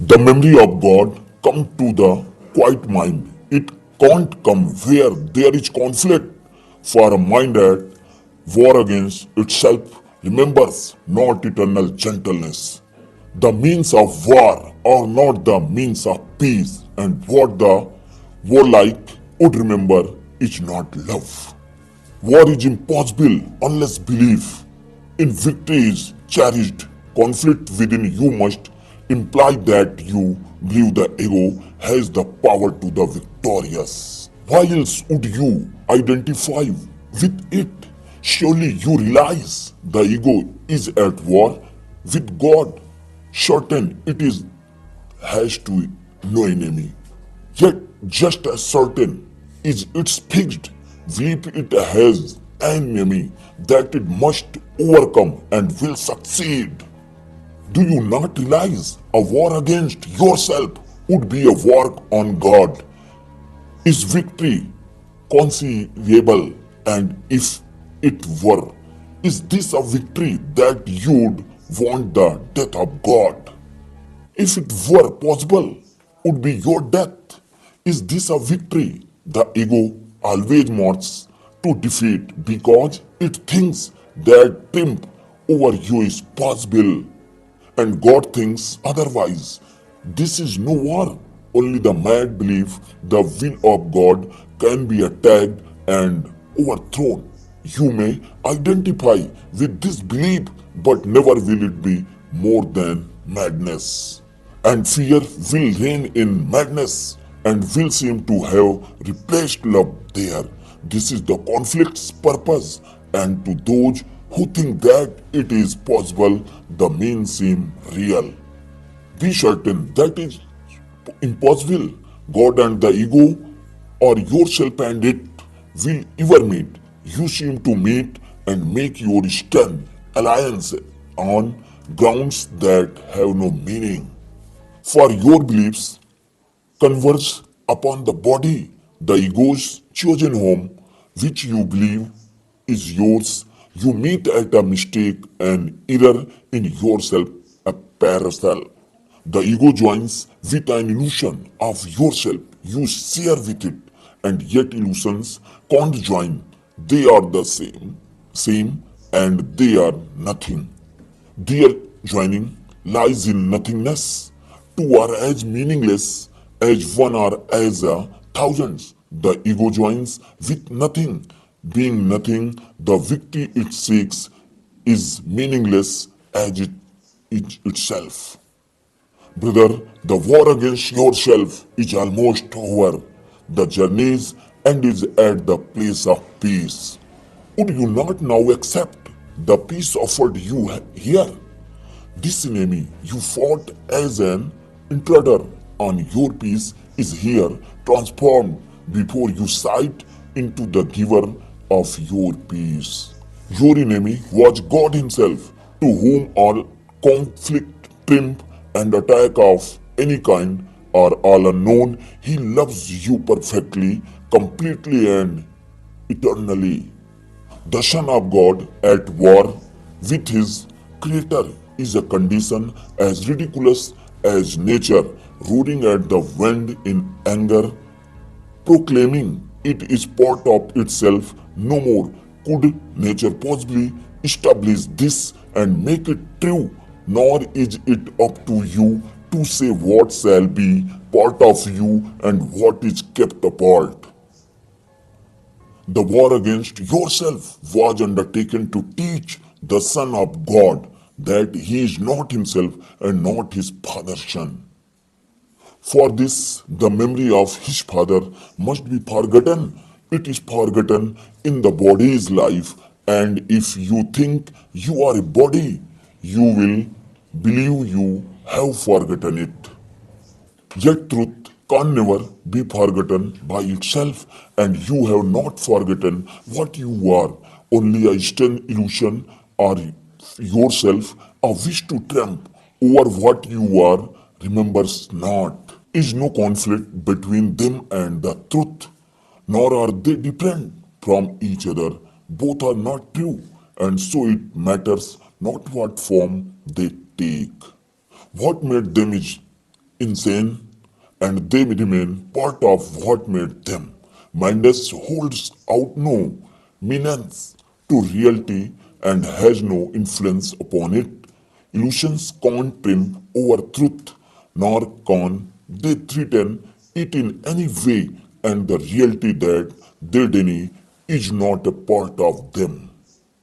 The memory of God come to the quiet mind. It can't come where there is conflict. For a mind at war against itself remembers not eternal gentleness. The means of war are not the means of peace, and what the warlike would remember is not love. War is impossible unless belief in victory is cherished. Conflict within you must imply that you believe the ego has the power to the victorious. Why else would you identify with it? Surely you realize the ego is at war with God. Certain it is has to no enemy. Yet just as certain is its fixed belief it has an enemy that it must overcome and will succeed. Do you not realize a war against yourself would be a war on God? Is victory conceivable? And if it were, is this a victory that you'd want the death of God? If it were possible, would be your death. Is this a victory the ego always wants to defeat because it thinks that triumph over you is possible and God thinks otherwise? This is no war. Only the mad believe the will of God can be attacked and overthrown. You may identify with this belief, but never will it be more than madness. And fear will reign in madness and will seem to have replaced love there. This is the conflict's purpose, and to those who think that it is possible, the means seem real. Be certain that is impossible. God and the ego, or yourself and it, will ever meet. You seem to meet and make your stern alliance on grounds that have no meaning. For your beliefs converge upon the body, the ego's chosen home, which you believe is yours. You meet at a mistake and error in yourself, a parasol. The ego joins with an illusion of yourself. You share with it, and yet illusions can't join. They are the same, and they are nothing. Their joining lies in nothingness. Two are as meaningless as one or as a thousands. The ego joins with nothing. Being nothing, the victory it seeks is meaningless as it itself. Brother, the war against yourself is almost over. The journey's end is at the place of peace. Would you not now accept the peace offered you here? This enemy you fought as an intruder on your peace is here, transformed before you sight into the giver of your peace. Your enemy was God Himself, to whom all conflict, triumph, and attack of any kind are all unknown. He loves you perfectly, completely, and eternally. The Son of God at war with his Creator is a condition as ridiculous as nature roaring at the wind in anger, proclaiming it is part of itself. No more could nature possibly establish this and make it true, nor is it up to you to say what shall be part of you and what is kept apart. The war against yourself was undertaken to teach the Son of God that he is not himself and not his father's son. For this, the memory of his father must be forgotten. It is forgotten in the body's life, and if you think you are a body, you will believe you have forgotten it. Yet truth can never be forgotten by itself, and you have not forgotten what you are. Only a stern illusion or yourself, a wish to triumph over what you are, remembers not. Is no conflict between them and the truth, nor are they different from each other. Both are not true, and so it matters not what form they take. What made them is insane, and they remain part of what made them. Mindless holds out no meanings to reality and has no influence upon it. Illusions can't triumph over truth, nor can they threaten it in any way, and the reality that they deny is not a part of them.